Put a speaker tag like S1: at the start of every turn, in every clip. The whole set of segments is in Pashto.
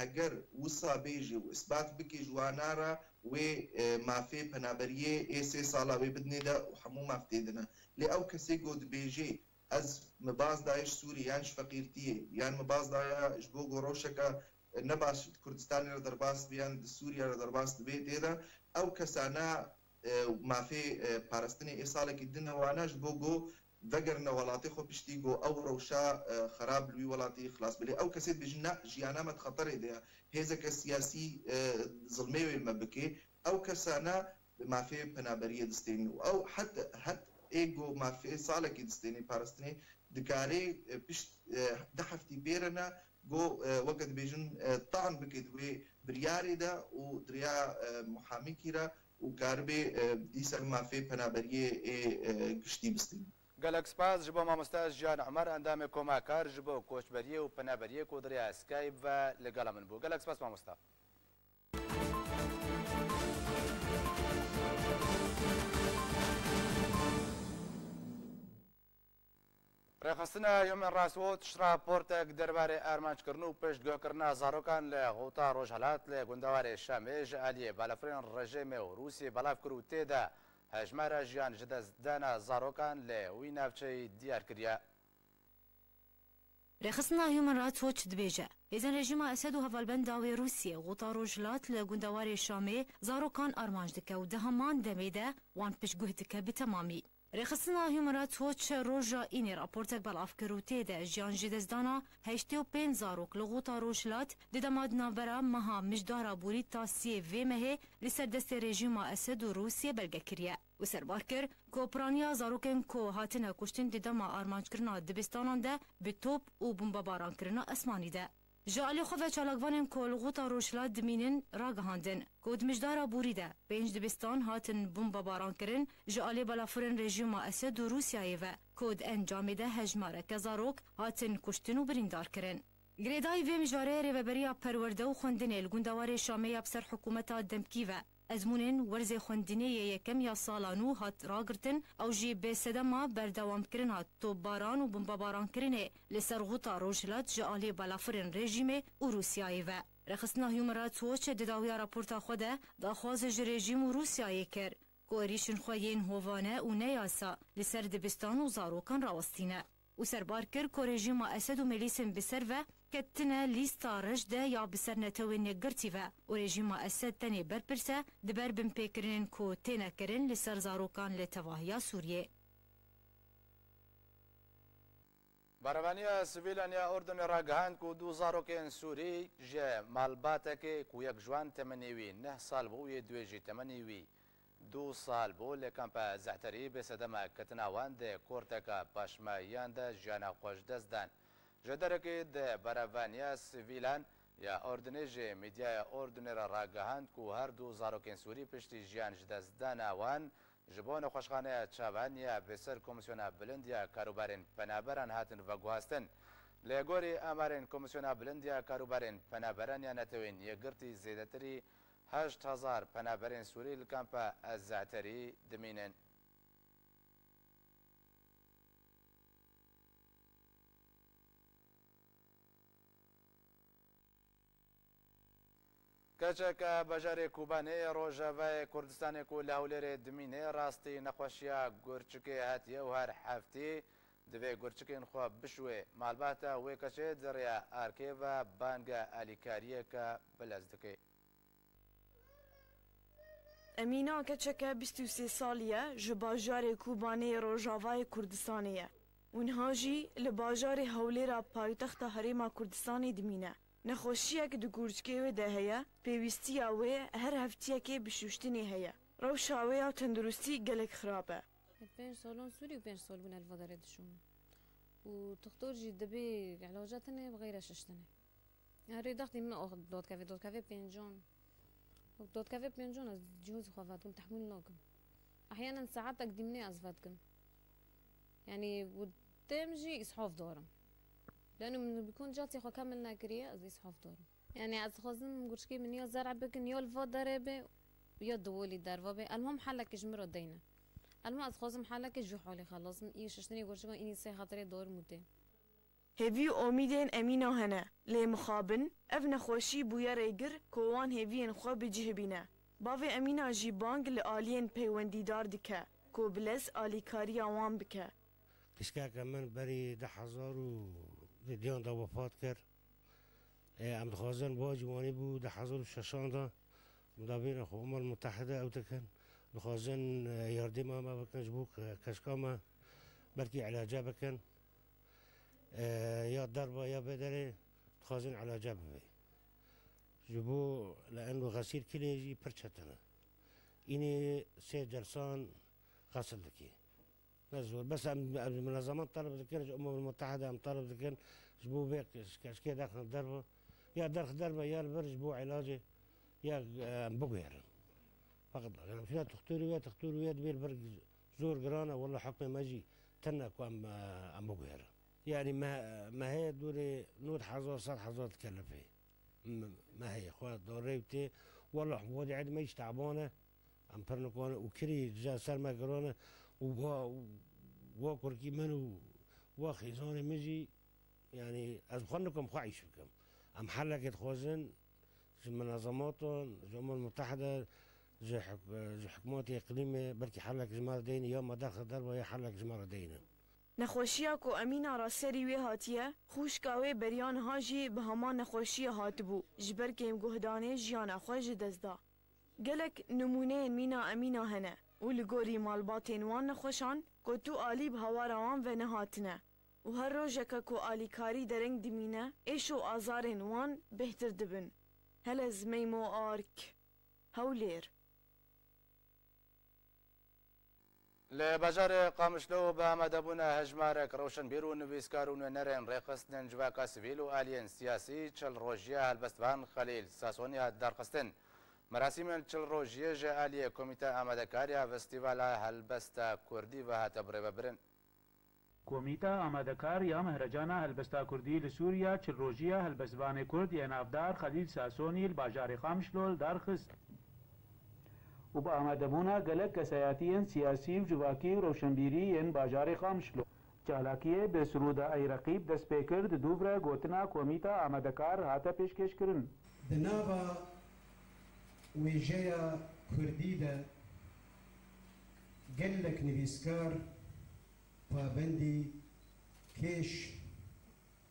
S1: هەگەر وسا بێژێ و ئیسبات بکێ جوانارە وێ مافێ پەنابەریە ئێ سێ ساڵا وێ بدنێدا و هەموو ماف تێدنە لێ ئەو کەسێک گۆ دبێژێ ئەز مباز دایش سووری یانش فەقیرتیە یان مباز دایە ji بۆ گۆڕۆشەکە نەباش کوردستانی لە دەرباس بیان سووریا لە دەرباس دەبێت تێدا ئەو کەسانە مافێ پاراستنی ئێ ساڵێکی دنەوانەش بۆ گۆ vegerne welatê xwe piştî got ew rewşa xerab li wî welatî xilas bilê ew kesê dibêjin ne jiyana me di xeterê de ye hêzeke siyasî zilmê wê me bike ew kesane mafê penaberiyê distênî û ew het ê got mafê salekî distênî parastinê dikarê pişt di heftî pêre ne got weke dibêjin tan bike di wê biryarê de û diriya muhamîkî re û karibê dîser mafê penaberiyê ê giştî bistênî
S2: گەلک سپاس ji bo mamosta Jiyan Emer endamê komakar ji bo koçberiyê û penaberiyê ku diriya Skype ve ligala min bû. Gelek spas mamosta. Rêxistina Human Rights Watch raportek derbarê armançkirin û pêştgihkirina zarokan li Xota Rojhilat li gundewarê Şamê ji aliyê balafirên rejimê û Rûsyê belav kir û têde hejmara jiyan ji destdana zarokan li wî navçeyê diyar kiriye.
S3: Rêxistina Human Rights Watch dibêje hêzên rejîma Esed û hevalbenda wê Rûsyê Xota Rojhilat li gundewarê Şamê zarokan armanc dike û di heman demê de wan piştguh dike bi temamî. Rêxistina Human Rights Watch roja înê raportek belav kir û têde jiyan ji destdana 85 zarok li Xota Rojhilat di dema di navbera meha mijdara borî ta siyê vê mehê li ser destê rejîma Esed û Rûsyê belgekiriye û serbar kir ku piraniya zarokên ku hatine kuştin di dema armançkirina dibistanan de bi top û bombebaranskirina esmanî de. Ji alî xwe ve çalakvanên ku li Xota Rojhilat dimînin ragihandin ku di mijdara borî de 5 dibistan hatin bombebarankirin ji alî balafirên rejîma Esed û Rûsyayê ve ku di encamê de hejmareke zarok hatin kuştin û birîndarkirin. Girêdayî vê mijareyê rêveberiya perwerde û xwendinê li gundewarê Şamê ya ser hikûmeta demkî ve ezmûnên werzê xwendinê yekem ya sala nû hat ragirtin ew jî bêsedema berdewamkirina topbaran û bombebarankirinê li ser Xota Rojhilat ji alî balafirên rejîmê û Rûsyayê ve. Rêxistina Human Rights Watch di dawiya raporta xwe de daxwazê ji rejîm û Rûsyayê kir ku êrîşên xwe yên hovane û neyasa li ser dibistan û zarokan rawestîne û serbar kir ku rejîma Esed û melîsên bi ser ve kettine lîsta rej de ya bi ser netewên yekgirtî ve û rejîma Esed tenê berpirse di ber binpêkirinên ku têne kirin li ser zarokan li tevahiya Sûriyê.
S2: Baravaniya sivîlan ya Ordunê ragihand ku du zarokên Sûrî ji malbatekê ku yek ciwan temenê wî 9 sal bû yê duê jî temenê wî 2 sal bû li kampa Zehterî bêsedema ketina wan di korteka paşmayiyan de jiyana xwe ji dest dan. Ji derekê de baravaniya sivîlan ya Ordunê ji mîdyaya Ordunê re ragihand ku her du zarokên Sûrî piştî jiyan ji destdana wan ji bo nexweşxaneya çavan ya bi ser Komîsyona Bilind ya Karûbarên Penaberan hatin veguhastin. Li gorî amarên Komîsyona Bilind ya Karûbarên Penaberan ya netewên yekgirtî zêdetirî 8000 penaberên Sûrî li kampa Zehterî dimînin. Keçeka bajarê Kobanê Rojavayê Kurdistanê ku li Hewlêrê dimîne rastî nexweşiya gurçikê hatiye û her heftê divê gurçikên xwe bişwê malbata wê keçê di rêya arkê ve banga alîkariyeke bilez dike.
S4: Emîna keçeke 23 salî ye ji bajarê Kobanê Rojavayê Kurdistanê ye û niha jî li bajarê Hewlêra paytexta Herêma Kurdistanê dimîne. Nexweşiyek di gurçikê wê de heye, pêwîstiya wê her heftiyekê bişûştinê heye. Rewşa wê ya tendurustî gelek xirab e.
S5: 5 salon Sûrî û 5 sal bûne li vadarê dişûn. û doktor jî dibê ilaca tenê bi xeyra şiştinê. Herê dextî min dotkevê pêncan. Dotkevê pêncan ez cihozî xwe vedikim tehmûl nakim. Ehyanen saetek dîmnê ez vedikim. Yani û têm jî îshaf darim. لأنه من بيكون جاتي خو كامل ناكرية از يصحف دارم يعني از خازم قرشكي من يا زرع بكن يا الفا دربه يا دولي دربه المهم حلك جمرة دينا المهم از خازم حلك جو حالي خلاص من ايش اشتري قرشكي اني سي خاطري دور مده
S4: هیوی امیدین امینا هنه لی مخابن اف نخوشی بویا ریگر کوان هیوین خو بجهبینه باوی امینا جی بانگ لآلین پیوندیدار دکه کو بلس آلیکاری آوان بکه
S6: کشکا من بری 10,000 و دیان دا وفات کرد ام دخوازن با جوانی بود 10,600 دا مدابین خو امم المتحده او تکن دخوازن یاردی ما بکن جبو کشکا ما بلکی علاجه بکن یا ضربه یا بدره دخوازن علاجه ببی جبو لانه غسيل كلي برشتنا اني 3 جلسان غسل لكي نزول بس المنظمات طلب ذكر الامم المتحده ام طلب ذكر جبو بيك كشكي داخل الضربه يا داخل ضربه يا البر جبو علاجي يا بقير فقط يعني فيها تختور ويا دبير برق زور قرانه والله حكم ماجي تنك ام بقير يعني ما هي دوري نور حظوظ صار حظوظ تكلف فيه ما هي اخوات دوريبتي والله حمودي عاد ما تعبانه ام برنكونه وكري جا سر ما قرانه وكركي منو وخيزاني مجي يعني از بخنكم خايش بكم ام حلقت خوزن منظماتهم الامم المتحده زي حكومات اقليميه بركي حلق جمار دين يوم ما داخل ضربه يا حلق جمار دين
S4: نخوشیا کو امینا را سری وی هاتیه خوشکاوی بریان هاجی به همان نخوشی هاتبو جبر کم گهدانه جیانا خوش دزدا گلک نمونه مینا امینا هنه و لگوری مالباتین وان نخوشان کو تو آلی به هوا روان و نهاتنه و هر روزک کو آلیکاری درنگ دمینه ایشو آزارین وان بهتر دبن هلز میمو آرک هولیر
S2: لبجار قامشلو بامدبون هجمارك روشن بيرو نويسكارون نرين ريقستن جواكا سيفيلو آلين سياسي چل روجيا هلبستوان خليل ساسوني دارقستن مراسم چل روجيا جا آلية كوميتا آمدكاريا فستيفال هلبستا كردي و هاتبري ببرن
S7: كوميتا آمدكار يا مهرجانا هلبستا كردي لسوريا چل روجيا هلبستوان كرد ينافدار خليل ساسوني الباجار قامشلو دارخست و با آمدبونا گلک کسایاتین سیاسی و جواکی و روشنبیری باجار خامشلو چالاکیه به سرود ای رقیب دست پیکرد دوبره گوتنا کومیتا آمدکار هاتا پیشکش کرن
S8: دنابا ویجیا کردی ده گلک نویسکار پابندی کش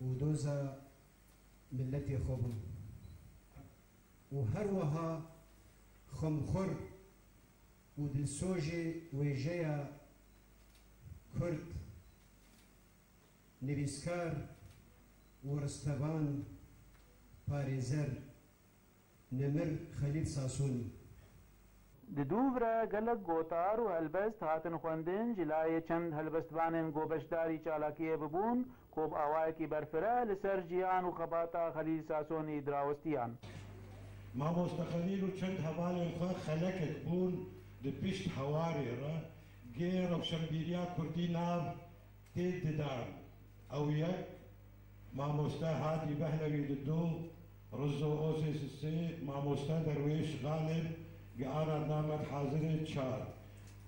S8: و دوزا ملتی خوبون و هر وها خمخور و دلسوجي ويجيا كرد نويسكار ورستبان باريزر نمر خليل ساسوني
S7: دوبره گلک گوتار و هلبست هاتن خوندن جلای چند هلبستوانن گوبشداری چالاکیه ببون کوب آوائے کی برفره لسر جیان و خباتا خلیل ساسونی دراوستیان
S9: ما مستقلين وچند هوالي خو خلقت بون لبيشت حواري را غير وشمبيريا كردي ناف تيد دار او يك ما مستهادي بهلوي ددو رزو اوسيس السي ما مستهد درويش غالب قارا نامت حاضر تشار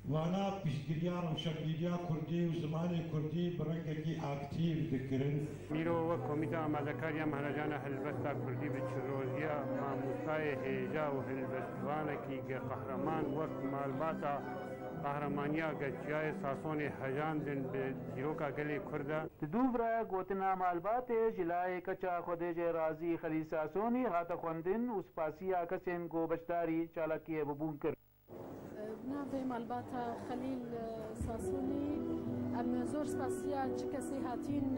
S9: وانا بيشتريا وشمبيريا كردي وزماني كردي برنكي اكتيف ذكرن
S10: ميرو وكوميتا مالكاريا مهرجان هلبستا كردي بتشروزيا ما مستاي هيجا وهلبستوانكي قهرمان وقت مالباتا قهرمانيا گچای ساسوني هجاندن بجيروكا گلي كردا
S7: دوبره گوتنا مالبات جلای کچا خودج رازي خليل ساسوني هاتا خوندن وسپاسيا کسن گوبشداري چالاکیه ببون کر
S11: ناوی مالباتا خلیل ساسونی ام زور سپاسیا چه کسی هاتین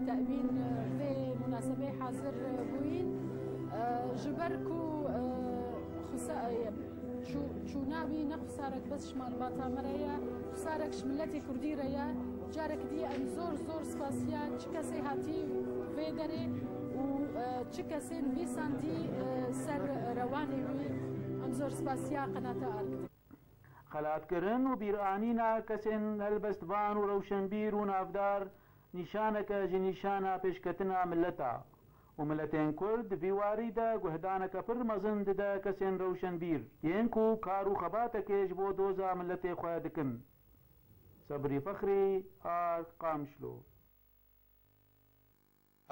S11: تأمین به مناسبه حاضر بوین جبرکو چو ناوی نخسارک بس مالباتا مریا خسارک شملتی کردی ریا جارک دی ام زور سپاسیا چه کسی هاتی به داره و چه کسی بیساندی سر روانی وی زور سپاسیا قناتا آرکتیک
S7: خلات کرن و بیرانینا کسن هلبستوان و روشنبیر و نافدار نشانک جنشانا پیشکتنا ملتا و ملتین کرد ویواری دا گهدانک پر مزند دا کسن روشنبیر ینکو کارو خباتک جبو دوزا ملت خواه دکن صبری فخری آر قامشلو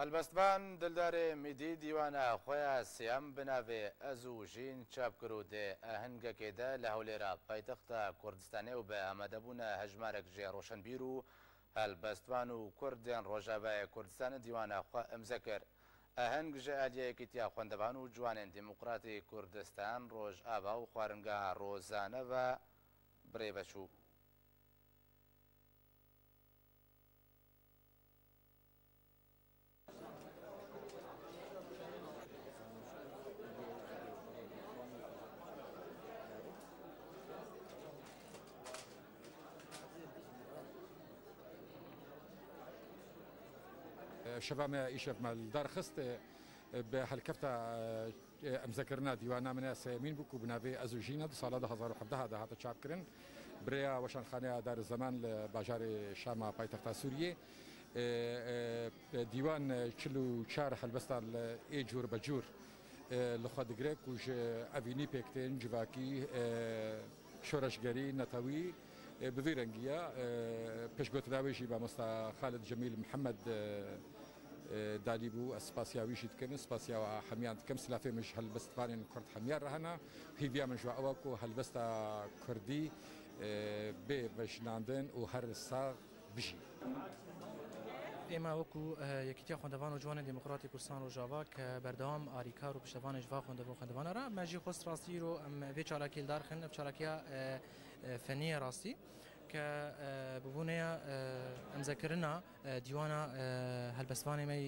S2: هەلبەستبان دلدارێ میدی دیوانە خۆیان سیام بناوێ ئەز و ژین چاپ کرد دێ ئەهنگەکێدا لە هەولێرە پایتەختە کوردستانێ و بە ئەمەدەبوونە هەژمارێک ژێ ڕۆشنبیر و هەلبەستبان و کوردیان ڕۆژاوای کوردستانە دیوانە خوا ئەمزە کرد ئەهنگ ژە ئالیەیەکی تیا خوێندەبان و جوانێن دیموقراتی کوردستان ڕۆژ ئاوا و خوارنگە ڕۆزانە بە برێبەچوو
S12: شباب إيشف مال دار خست بهالكفتة أمذكرنا ديوانا من سيمين بكو بنابي أزوجينا صالة 2017 هذا شعب كرن بريا وشان خانة دار الزمان لباجار شام بايتخت سوريا ديوان كلو شار هالبستا إيجور بجور لخد جريك وش أفيني بيكتين جواكي شورشجري نتاوي بفيرنجيا بيشغوت داويشي بمستا خالد جميل محمد داليبو اسباسيا ويشي تكن اسباسيا حميان كم سلافي مش هالبستفانين كرد حميار رهنا هي بيا من جوا اوكو هالبستا كردي بي بشناندن وهر الساغ بشي
S13: ئێمە وەکو یەکیتیا خوێندەوان و جوانی دیموکراتی کوردستان و ژاوا کە بەردەوام ئاریکار و پشتەوانی ژوا خوێندەوانەرە مەژی خۆست ڕاستی و ئەم vê çalaکیل دارخن ئەم چالاکیە فەنیە ڕاستی کە ببوونەیە ئەمزەکردنا دیوانە هەلبەستوانێمەی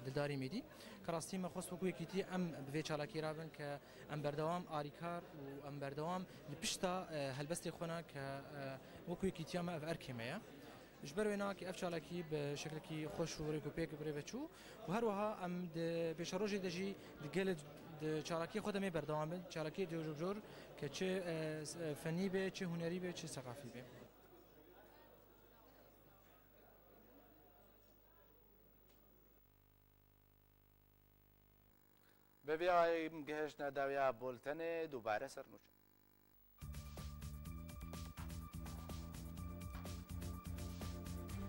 S13: دلداری میدی کە ڕاستی مە خۆست وەکو یەکیتی ئەم vê چالاکی رابن کە ئەم بەردەوام ئاریکار و ئەم بەردەوام لە پشتا هەلبەستی خۆنا کە وەکو یەکیتیامە ئەف ئەرکێمەیە جبر ويناك افشالكي بشكلكي خوش وريكو بيك بريفاتشو وهروها ام بشروجي دجي دقل شاركي خدمه بردوام شاركي جور كتش فني به تش هنري به تش ثقافي به
S2: ببيعي مجهشنا داويا بولتنه دوباره سرنوش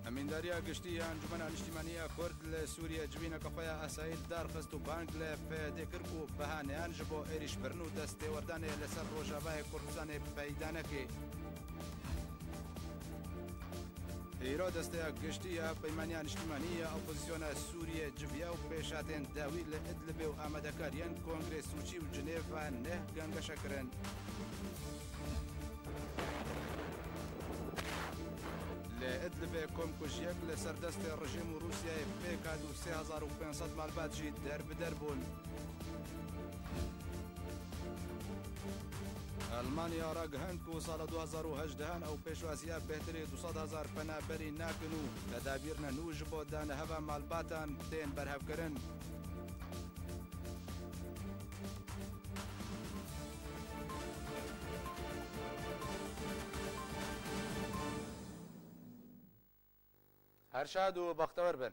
S2: ئەمینداریە گشتی ئەنجومەنە نیشتیمانیە کورد لە سووریا جوینەکە خۆیان ئاسایل دارخست و بانگ لە پێدێکرد و بەهانەیان ji بۆ عێریشبردن و دەستێوەردانێ لەسەر ڕۆژاوای کوردستانê پەیدانەکێ ئێرۆ دەستەیە گشتیە پەیمانیان نیشتیمانیە ئۆپۆزیسیۆنە سووریە جڤیا و پێشاتێن داوی لە ئیدلبێ و ئامادەکاریان کۆنگرێ سوچی و جنێڤە نەه گەنگەشەکردن لإدلبێ کۆمکوژیەک لە سەردەستی ڕژیم و رووسیای پێکات و 3500 مالباتژی دەربدەر بوون. ئەلمانیا ڕاگەهاند و ساڵە 2018 ئەو پێشوازیە بهتری 200,000 پەنابەری ناکن و لە دابیرنە نوژ بۆ دانەهەوا مالباتان تێن بەرهەفکردن. هەرشاد و بەختەوەر بن.